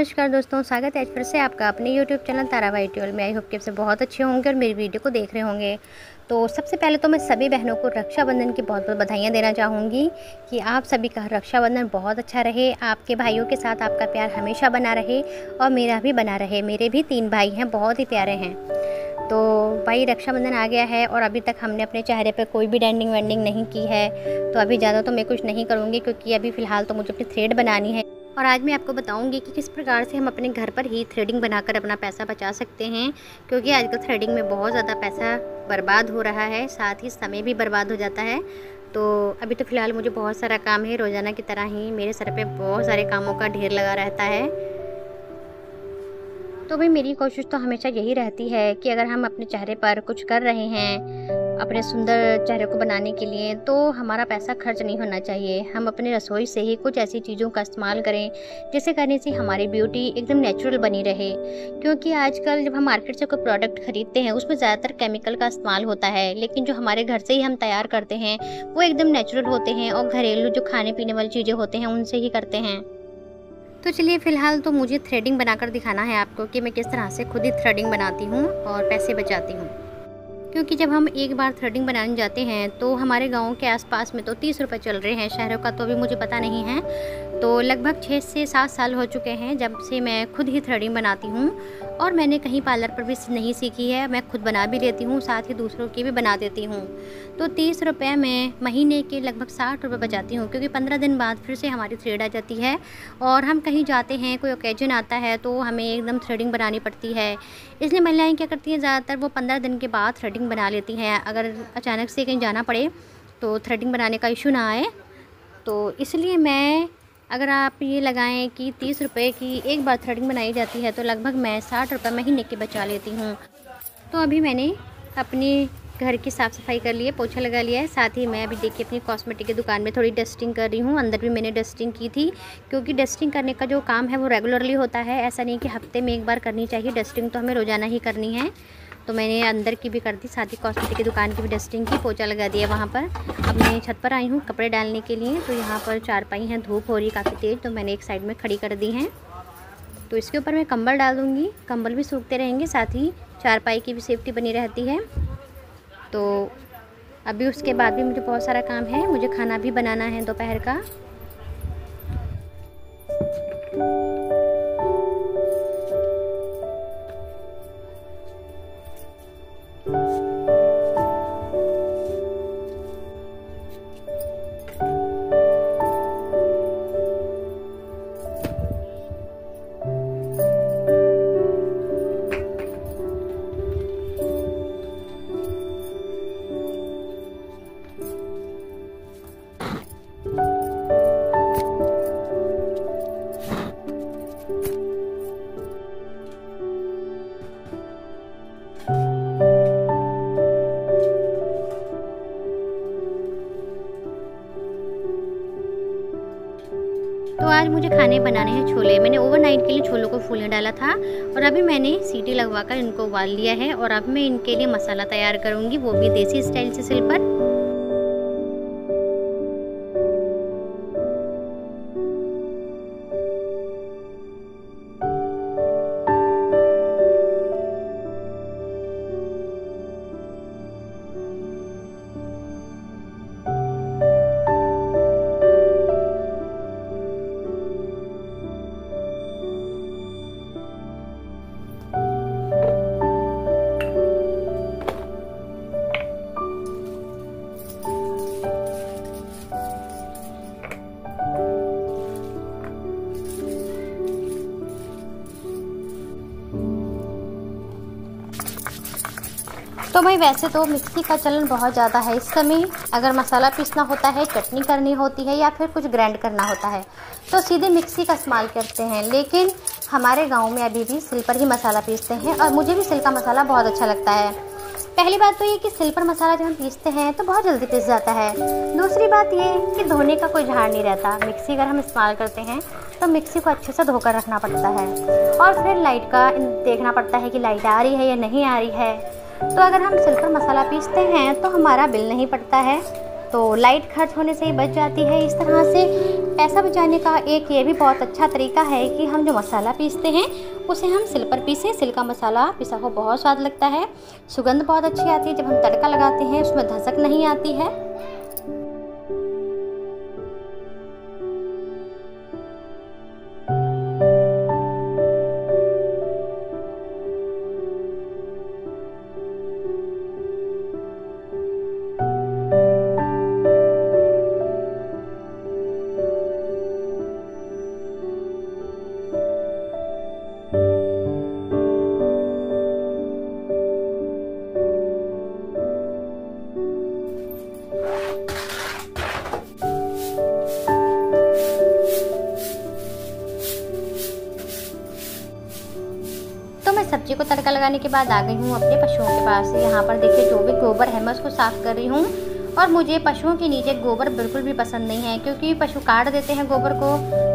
नमस्कार दोस्तों, स्वागत है आज फिर से आपका अपने YouTube चैनल ताराबाई ट्यूटोरियल में। आई होप कि आप सब बहुत अच्छे होंगे और मेरी वीडियो को देख रहे होंगे। तो सबसे पहले तो मैं सभी बहनों को रक्षाबंधन की बहुत बहुत बधाइयाँ देना चाहूँगी कि आप सभी का रक्षाबंधन बहुत अच्छा रहे, आपके भाइयों के साथ आपका प्यार हमेशा बना रहे और मेरा भी बना रहे। मेरे भी 3 भाई हैं, बहुत ही प्यारे हैं। तो भाई रक्षाबंधन आ गया है और अभी तक हमने अपने चेहरे पर कोई भी डेंडिंग वेंडिंग नहीं की है। तो अभी ज़्यादा तो मैं कुछ नहीं करूँगी क्योंकि अभी फ़िलहाल तो मुझे अपनी थ्रेड बनानी है। और आज मैं आपको बताऊंगी कि किस प्रकार से हम अपने घर पर ही थ्रेडिंग बनाकर अपना पैसा बचा सकते हैं, क्योंकि आजकल थ्रेडिंग में बहुत ज़्यादा पैसा बर्बाद हो रहा है, साथ ही समय भी बर्बाद हो जाता है। तो अभी तो फ़िलहाल मुझे बहुत सारा काम है, रोज़ाना की तरह ही मेरे सर पे बहुत सारे कामों का ढेर लगा रहता है। तो भाई मेरी कोशिश तो हमेशा यही रहती है कि अगर हम अपने चेहरे पर कुछ कर रहे हैं अपने सुंदर चेहरे को बनाने के लिए, तो हमारा पैसा खर्च नहीं होना चाहिए। हम अपने रसोई से ही कुछ ऐसी चीज़ों का इस्तेमाल करें जिसे करने से हमारी ब्यूटी एकदम नेचुरल बनी रहे। क्योंकि आजकल जब हम मार्केट से कोई प्रोडक्ट खरीदते हैं उसमें ज़्यादातर केमिकल का इस्तेमाल होता है, लेकिन जो हमारे घर से ही हम तैयार करते हैं वो एकदम नेचुरल होते हैं और घरेलू जो खाने पीने वाली चीज़ें होते हैं उनसे ही करते हैं। तो चलिए फ़िलहाल तो मुझे थ्रेडिंग बनाकर दिखाना है आपको कि मैं किस तरह से खुद ही थ्रेडिंग बनाती हूँ और पैसे बचाती हूँ। क्योंकि जब हम एक बार थ्रेडिंग बनाने जाते हैं तो हमारे गांव के आसपास में तो 30 रुपये चल रहे हैं, शहरों का तो अभी मुझे पता नहीं है। तो लगभग 6 से 7 साल हो चुके हैं जब से मैं खुद ही थ्रेडिंग बनाती हूँ और मैंने कहीं पार्लर पर भी नहीं सीखी है, मैं खुद बना भी लेती हूँ, साथ ही दूसरों की भी बना देती हूँ। तो 30 रुपये में महीने के लगभग 60 रुपये बचाती हूँ, क्योंकि 15 दिन बाद फिर से हमारी थ्रेड आ जाती है और हम कहीं जाते हैं, कोई ओकेजन आता है तो हमें एकदम थ्रेडिंग बनानी पड़ती है। इसलिए महिलाएँ क्या करती हैं, ज़्यादातर वो 15 दिन के बाद थ्रेडिंग बना लेती हैं, अगर अचानक से कहीं जाना पड़े तो थ्रेडिंग बनाने का इशू ना आए। तो इसलिए मैं, अगर आप ये लगाएं कि 30 रुपये की एक बार थ्रेडिंग बनाई जाती है तो लगभग मैं 60 रुपये महीने के बचा लेती हूँ। तो अभी मैंने अपने घर की साफ़ सफाई कर ली है, पोछा लगा लिया है, साथ ही मैं अभी देखिए अपनी कॉस्मेटिक की दुकान में थोड़ी डस्टिंग कर रही हूँ। अंदर भी मैंने डस्टिंग की थी, क्योंकि डस्टिंग करने का जो काम है वो रेगुलरली होता है, ऐसा नहीं कि हफ्ते में एक बार करनी चाहिए। डस्टिंग तो हमें रोज़ाना ही करनी है। तो मैंने अंदर की भी कर दी, साथ ही कॉस्मेटिक की दुकान की भी डस्टिंग की, पोछा लगा दिया वहाँ पर। अब मैं छत पर आई हूँ कपड़े डालने के लिए। तो यहाँ पर चारपाई हैं, धूप हो रही है काफ़ी तेज़, तो मैंने एक साइड में खड़ी कर दी हैं। तो इसके ऊपर मैं कंबल डाल दूँगी, कंबल भी सूखते रहेंगे, साथ ही चारपाई की भी सेफ्टी बनी रहती है। तो अभी उसके बाद भी मुझे बहुत सारा काम है, मुझे खाना भी बनाना है दोपहर का। तो आज मुझे खाने बनाने हैं छोले। मैंने ओवरनाइट के लिए छोलों को फूलने डाला था और अभी मैंने सीटी लगवाकर इनको उबाल लिया है और अब मैं इनके लिए मसाला तैयार करूँगी, वो भी देसी स्टाइल से सिल पर। तो भाई वैसे तो मिक्सी का चलन बहुत ज़्यादा है इस समय। अगर मसाला पीसना होता है, चटनी करनी होती है या फिर कुछ ग्राइंड करना होता है तो सीधे मिक्सी का इस्तेमाल करते हैं, लेकिन हमारे गांव में अभी भी सिल पर ही मसाला पीसते हैं और मुझे भी सिल का मसाला बहुत अच्छा लगता है। पहली बात तो ये कि सिल पर मसाला जब हम पीसते हैं तो बहुत जल्दी पिस जाता है। दूसरी बात ये कि धोने का कोई झाड़ नहीं रहता। मिक्सी अगर हम इस्तेमाल करते हैं तो मिक्सी को अच्छे से धोकर रखना पड़ता है और फिर लाइट का देखना पड़ता है कि लाइट आ रही है या नहीं आ रही है। तो अगर हम सिल पर मसाला पीसते हैं तो हमारा बिल नहीं पड़ता है, तो लाइट खर्च होने से ही बच जाती है। इस तरह से पैसा बचाने का एक ये भी बहुत अच्छा तरीका है कि हम जो मसाला पीसते हैं उसे हम सिल पर पीसें। सिल का मसाला पिसा हुआ बहुत स्वाद लगता है, सुगंध बहुत अच्छी आती है। जब हम तड़का लगाते हैं उसमें धसक नहीं आती है। तो मैं सब्जी को तड़का लगाने के बाद आ गई हूँ अपने पशुओं के पास। यहाँ पर देखिए जो भी गोबर है मैं उसको साफ़ कर रही हूँ। और मुझे पशुओं के नीचे गोबर बिल्कुल भी पसंद नहीं है, क्योंकि पशु काट देते हैं गोबर को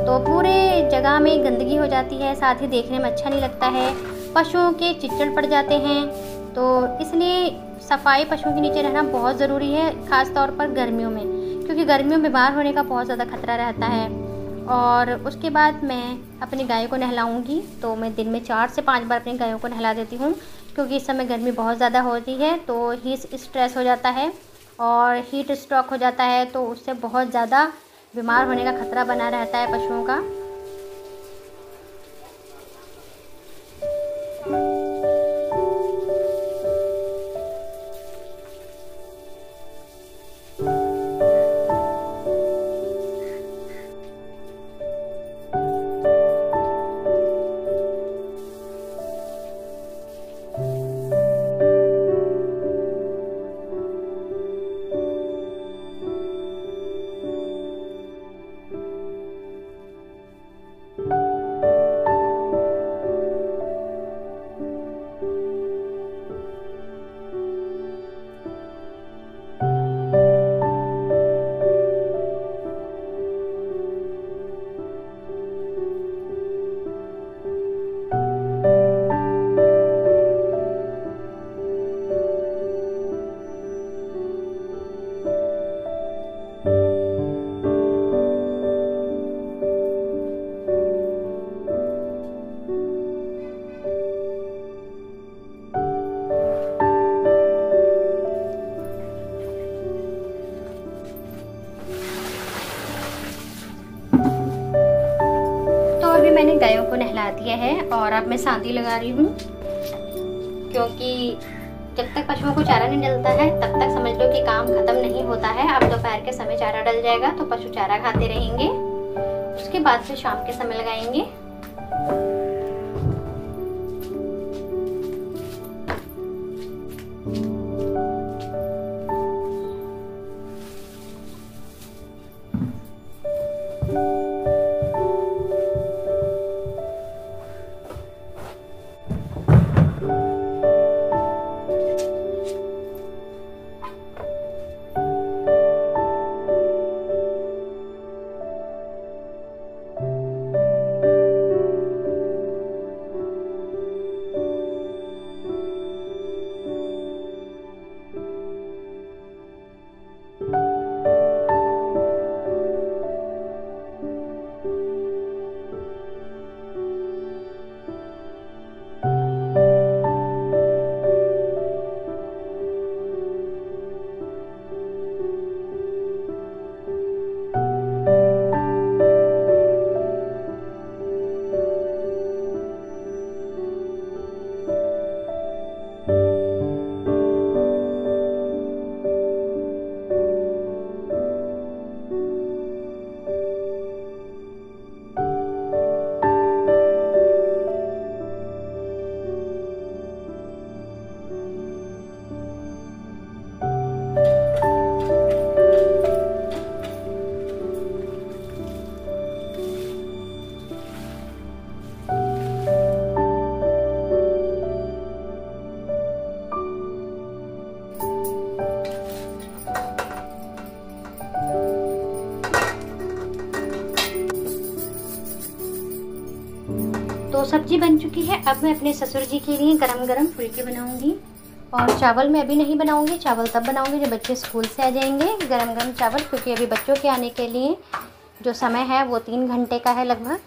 तो पूरे जगह में गंदगी हो जाती है, साथ ही देखने में अच्छा नहीं लगता है। पशुओं के चिच्चड़ पड़ जाते हैं, तो इसलिए सफाई पशुओं के नीचे रहना बहुत ज़रूरी है, ख़ास तौर पर गर्मियों में, क्योंकि गर्मियों में बीमार होने का बहुत ज़्यादा खतरा रहता है। और उसके बाद मैं अपनी गायों को नहलाऊंगी, तो मैं दिन में 4 से 5 बार अपनी गायों को नहला देती हूँ, क्योंकि इस समय गर्मी बहुत ज़्यादा होती है तो हीट स्ट्रेस हो जाता है और हीट स्ट्रोक हो जाता है, तो उससे बहुत ज़्यादा बीमार होने का खतरा बना रहता है पशुओं का। मैंने गायों को नहला दिया है और अब मैं सांती लगा रही हूँ, क्योंकि जब तक पशुओं को चारा नहीं डलता है तब तक समझ लो कि काम खत्म नहीं होता है। अब दोपहर के समय चारा डल जाएगा तो पशु चारा खाते रहेंगे, उसके बाद फिर शाम के समय लगाएंगे। तो सब्जी बन चुकी है। अब मैं अपने ससुर जी के लिए गरम गरम फुलके बनाऊंगी। और चावल मैं अभी नहीं बनाऊंगी, चावल तब बनाऊंगी जब बच्चे स्कूल से आ जाएंगे। गरम गरम चावल, क्योंकि अभी बच्चों के आने के लिए जो समय है वो 3 घंटे का है लगभग।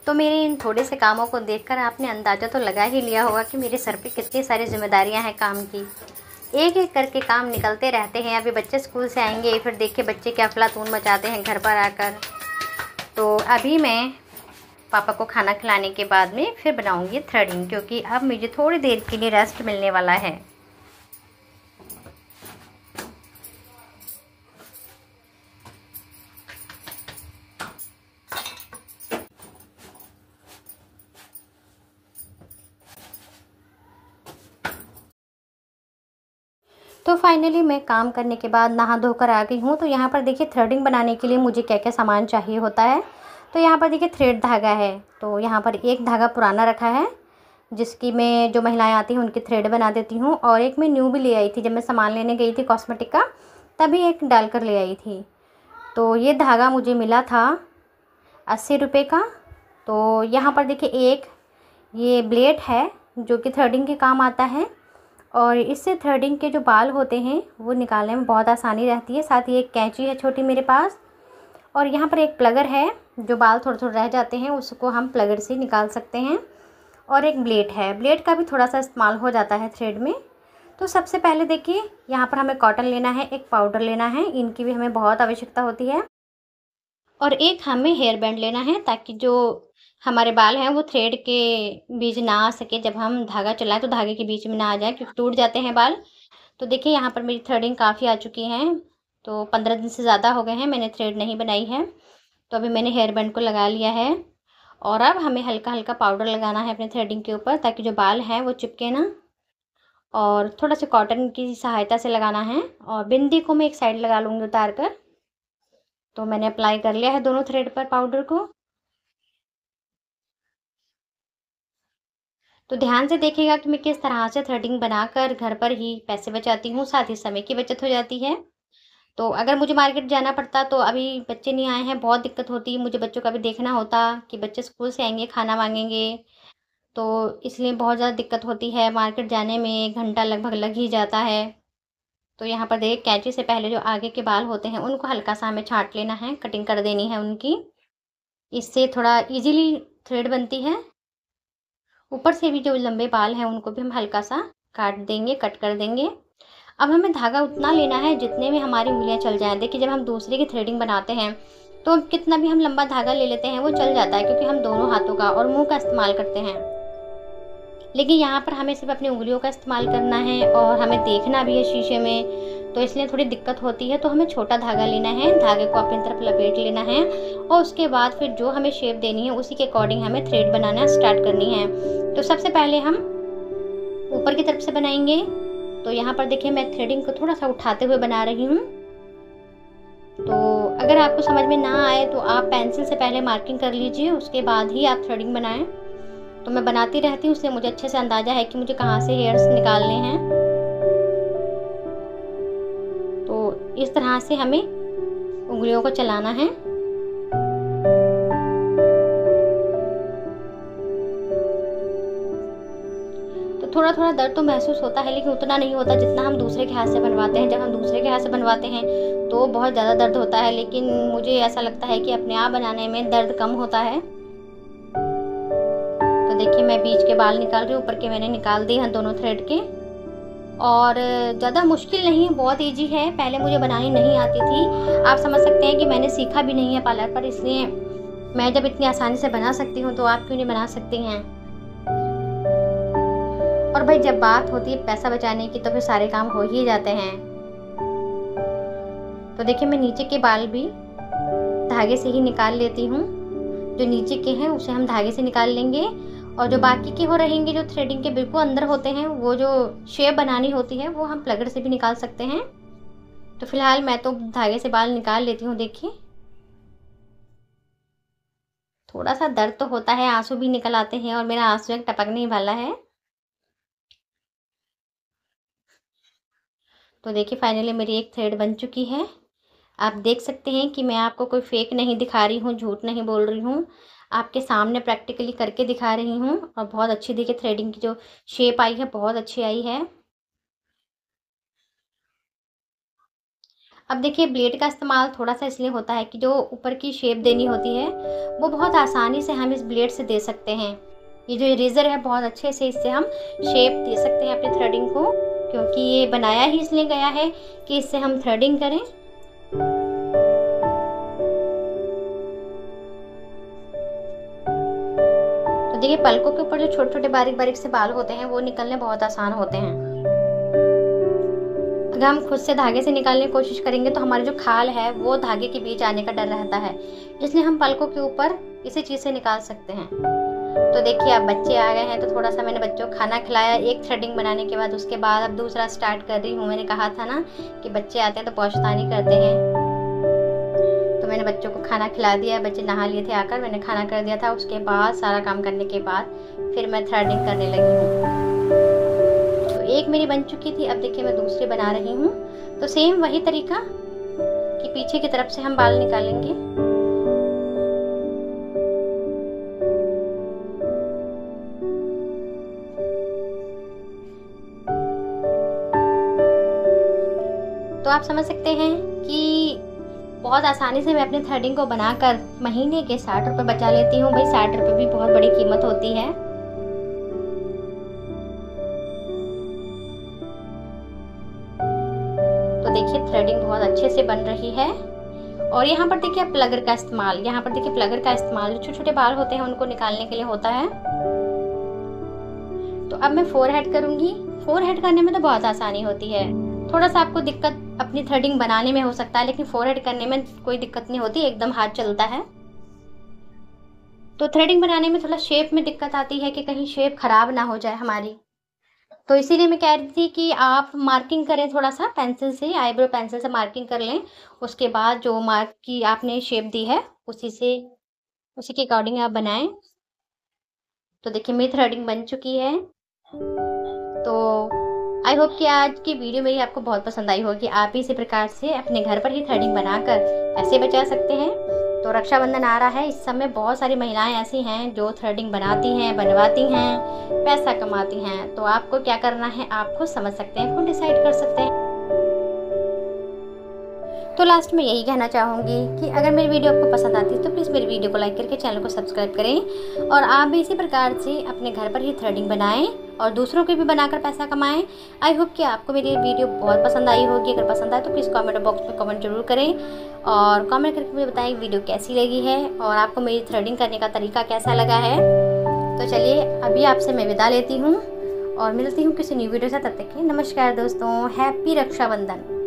तो मेरे इन थोड़े से कामों को देखकर आपने अंदाज़ा तो लगा ही लिया होगा कि मेरे सर पे कितनी सारी जिम्मेदारियां हैं काम की। एक एक करके काम निकलते रहते हैं। अभी बच्चे स्कूल से आएंगे, फिर देखिए बच्चे क्या अफलातून मचाते हैं घर पर आकर। तो अभी मैं पापा को खाना खिलाने के बाद में फिर बनाऊंगी थ्रेडिंग, क्योंकि अब मुझे थोड़ी देर के लिए रेस्ट मिलने वाला है। तो फाइनली मैं काम करने के बाद नहा धोकर आ गई हूँ। तो यहाँ पर देखिए थ्रेडिंग बनाने के लिए मुझे क्या क्या सामान चाहिए होता है। तो यहाँ पर देखिए थ्रेड धागा है। तो यहाँ पर एक धागा पुराना रखा है, जिसकी मैं जो महिलाएं आती हैं उनकी थ्रेड बना देती हूँ। और एक मैं न्यू भी ले आई थी, जब मैं सामान लेने गई थी कॉस्मेटिक का, तभी एक डाल कर ले आई थी। तो ये धागा मुझे मिला था 80 रुपये का। तो यहाँ पर देखिए एक ये ब्लेड है जो कि थ्रेडिंग के काम आता है, और इससे थ्रेडिंग के जो बाल होते हैं वो निकालने में बहुत आसानी रहती है। साथ ही एक कैंची है छोटी मेरे पास, और यहाँ पर एक प्लगर है, जो बाल थोड़े थोड़े रह जाते हैं उसको हम प्लगर से निकाल सकते हैं। और एक ब्लेड है, ब्लेड का भी थोड़ा सा इस्तेमाल हो जाता है थ्रेड में। तो सबसे पहले देखिए यहाँ पर हमें कॉटन लेना है, एक पाउडर लेना है, इनकी भी हमें बहुत आवश्यकता होती है। और एक हमें हेयर बैंड लेना है, ताकि जो हमारे बाल हैं वो थ्रेड के बीच ना आ सके। जब हम धागा चलाएं तो धागे के बीच में ना आ जाए, क्योंकि टूट जाते हैं बाल। तो देखिए यहाँ पर मेरी थ्रेडिंग काफ़ी आ चुकी हैं। तो 15 दिन से ज़्यादा हो गए हैं मैंने थ्रेड नहीं बनाई है। तो अभी मैंने हेयर बैंड को लगा लिया है, और अब हमें हल्का हल्का पाउडर लगाना है अपने थ्रेडिंग के ऊपर, ताकि जो बाल हैं वो चिपके ना। और थोड़ा सा कॉटन की सहायता से लगाना है, और बिंदी को मैं एक साइड लगा लूँगी उतार कर। तो मैंने अप्लाई कर लिया है दोनों थ्रेड पर पाउडर को। तो ध्यान से देखिएगा कि मैं किस तरह से थ्रेडिंग बनाकर घर पर ही पैसे बचाती हूँ, साथ ही समय की बचत हो जाती है। तो अगर मुझे मार्केट जाना पड़ता, तो अभी बच्चे नहीं आए हैं, बहुत दिक्कत होती, मुझे बच्चों का भी देखना होता कि बच्चे स्कूल से आएंगे खाना मांगेंगे। तो इसलिए बहुत ज़्यादा दिक्कत होती है, मार्केट जाने में 1 घंटा लगभग लग ही जाता है। तो यहाँ पर देखिए कैंची से पहले जो आगे के बाल होते हैं उनको हल्का सा हमें छाँट लेना है, कटिंग कर देनी है उनकी। इससे थोड़ा ईजिली थ्रेड बनती है। ऊपर से भी जो लंबे बाल हैं उनको भी हम हल्का सा काट देंगे, कट कर देंगे। अब हमें धागा उतना लेना है जितने में हमारी उंगलियां चल जाएं। देखिए जब हम दूसरे की थ्रेडिंग बनाते हैं तो कितना भी हम लंबा धागा ले लेते हैं वो चल जाता है, क्योंकि हम दोनों हाथों का और मुंह का इस्तेमाल करते हैं। लेकिन यहाँ पर हमें सिर्फ अपनी उंगलियों का इस्तेमाल करना है, और हमें देखना भी है शीशे में, तो इसलिए थोड़ी दिक्कत होती है। तो हमें छोटा धागा लेना है, धागे को अपनी तरफ लपेट लेना है, और उसके बाद फिर जो हमें शेप देनी है उसी के अकॉर्डिंग हमें थ्रेड बनाना स्टार्ट करनी है। तो सबसे पहले हम ऊपर की तरफ से बनाएंगे। तो यहाँ पर देखिए मैं थ्रेडिंग को थोड़ा सा उठाते हुए बना रही हूँ। तो अगर आपको समझ में ना आए तो आप पेंसिल से पहले मार्किंग कर लीजिए, उसके बाद ही आप थ्रेडिंग बनाएं। तो मैं बनाती रहती हूँ, उससे मुझे अच्छे से अंदाज़ा है कि मुझे कहाँ से हेयर्स निकालने हैं। तो इस तरह से हमें उंगलियों को चलाना है। थोड़ा थोड़ा दर्द तो महसूस होता है, लेकिन उतना नहीं होता जितना हम दूसरे के हाथ से बनवाते हैं। जब हम दूसरे के हाथ से बनवाते हैं तो बहुत ज़्यादा दर्द होता है, लेकिन मुझे ऐसा लगता है कि अपने आप बनाने में दर्द कम होता है। तो देखिए मैं बीच के बाल निकाल रही हूँ, ऊपर के मैंने निकाल दिए हैं दोनों थ्रेड के। और ज़्यादा मुश्किल नहीं है, बहुत ईजी है। पहले मुझे बनानी नहीं आती थी, आप समझ सकते हैं कि मैंने सीखा भी नहीं है पार्लर पर, इसलिए मैं जब इतनी आसानी से बना सकती हूँ तो आप क्यों नहीं बना सकती हैं। और भाई जब बात होती है पैसा बचाने की तो फिर सारे काम हो ही जाते हैं। तो देखिए मैं नीचे के बाल भी धागे से ही निकाल लेती हूँ। जो नीचे के हैं उसे हम धागे से निकाल लेंगे, और जो बाकी के हो रहेंगे जो थ्रेडिंग के बिल्कुल अंदर होते हैं, वो जो शेप बनानी होती है वो हम प्लगर से भी निकाल सकते हैं। तो फिलहाल मैं तो धागे से बाल निकाल लेती हूँ। देखिए थोड़ा सा दर्द तो होता है, आंसू भी निकल आते हैं, और मेरा आंसू एक टपकने ही वाला है। तो देखिए फाइनली मेरी एक थ्रेड बन चुकी है। आप देख सकते हैं कि मैं आपको कोई फेक नहीं दिखा रही हूँ, झूठ नहीं बोल रही हूँ, आपके सामने प्रैक्टिकली करके दिखा रही हूँ। और बहुत अच्छी देखिए थ्रेडिंग की जो शेप आई है बहुत अच्छी आई है। अब देखिए ब्लेड का इस्तेमाल थोड़ा सा इसलिए होता है कि जो ऊपर की शेप देनी होती है वो बहुत आसानी से हम इस ब्लेड से दे सकते हैं। ये जो इरेज़र है बहुत अच्छे से इससे हम शेप दे सकते हैं अपनी थ्रेडिंग को, क्योंकि ये बनाया ही इसलिए गया है कि इससे हम थ्रेडिंग करें। तो देखिए पलकों के ऊपर जो छोटे छोटे बारीक बारीक से बाल होते हैं वो निकलने बहुत आसान होते हैं। अगर हम खुद से धागे से निकालने की कोशिश करेंगे तो हमारी जो खाल है वो धागे के बीच आने का डर रहता है, इसलिए हम पलकों के ऊपर इसी चीज़ से निकाल सकते हैं। तो देखिए अब बच्चे आ गए हैं तो थोड़ा सा मैंने बच्चों को खाना खिलाया एक थ्रेडिंग बनाने के बाद। उसके बाद अब दूसरा स्टार्ट कर रही हूँ। मैंने कहा था ना कि बच्चे आते हैं तो पौछतानी करते हैं, तो मैंने बच्चों को खाना खिला दिया। बच्चे नहा लिए थे आकर, मैंने खाना कर दिया था। उसके बाद सारा काम करने के बाद फिर मैं थ्रेडिंग करने लगी हूँ। तो एक मेरी बन चुकी थी, अब देखिए मैं दूसरी बना रही हूँ। तो सेम वही तरीका कि पीछे की तरफ से हम बाल निकालेंगे। तो आप समझ सकते हैं कि बहुत आसानी से मैं अपने थ्रेडिंग को बनाकर महीने के 60 रुपये बचा लेती हूँ। भाई 60 रुपये भी बहुत बड़ी कीमत होती है। तो देखिए थ्रेडिंग बहुत अच्छे से बन रही है। और यहाँ पर देखिए प्लगर का इस्तेमाल, यहाँ पर देखिए प्लगर का इस्तेमाल जो छोटे छोटे बाल होते हैं उनको निकालने के लिए होता है। तो अब मैं फोरहेड करूँगी। फोरहेड करने में तो बहुत आसानी होती है, थोड़ा सा आपको दिक्कत अपनी थ्रेडिंग बनाने में हो सकता है, लेकिन फोरहेड करने में कोई दिक्कत नहीं होती, एकदम हाथ चलता है। तो थ्रेडिंग बनाने में थोड़ा शेप में दिक्कत आती है कि कहीं शेप खराब ना हो जाए हमारी। तो इसीलिए मैं कह रही थी कि आप मार्किंग करें, थोड़ा सा पेंसिल से, आईब्रो पेंसिल से मार्किंग कर लें। उसके बाद जो मार्क की आपने शेप दी है उसी के अकॉर्डिंग आप बनाएं। तो देखिए मेरी थ्रेडिंग बन चुकी है। तो आई होप कि आज की वीडियो मेरी आपको बहुत पसंद आई होगी। आप भी इसी प्रकार से अपने घर पर ही थ्रेडिंग बनाकर पैसे बचा सकते हैं। तो रक्षाबंधन आ रहा है, इस समय बहुत सारी महिलाएं ऐसी हैं जो थ्रेडिंग बनाती हैं, बनवाती हैं, पैसा कमाती हैं। तो आपको क्या करना है आप खुद समझ सकते हैं, खुद डिसाइड कर सकते हैं। तो लास्ट में यही कहना चाहूँगी कि अगर मेरी वीडियो आपको पसंद आती है तो प्लीज़ मेरी वीडियो को लाइक करके चैनल को सब्सक्राइब करें। और आप भी इसी प्रकार से अपने घर पर ही थ्रेडिंग बनाएं और दूसरों के भी बनाकर पैसा कमाएं। आई होप कि आपको मेरी वीडियो बहुत पसंद आई होगी। अगर पसंद आए तो प्लीज़ कमेंट बॉक्स में कमेंट जरूर करें और कमेंट करके मुझे बताएं वीडियो कैसी लगी है और आपको मेरी थ्रेडिंग करने का तरीका कैसा लगा है। तो चलिए अभी आपसे मैं विदा लेती हूँ और मिलती हूँ किसी न्यू वीडियो से। तब तक के नमस्कार दोस्तों, हैप्पी रक्षाबंधन।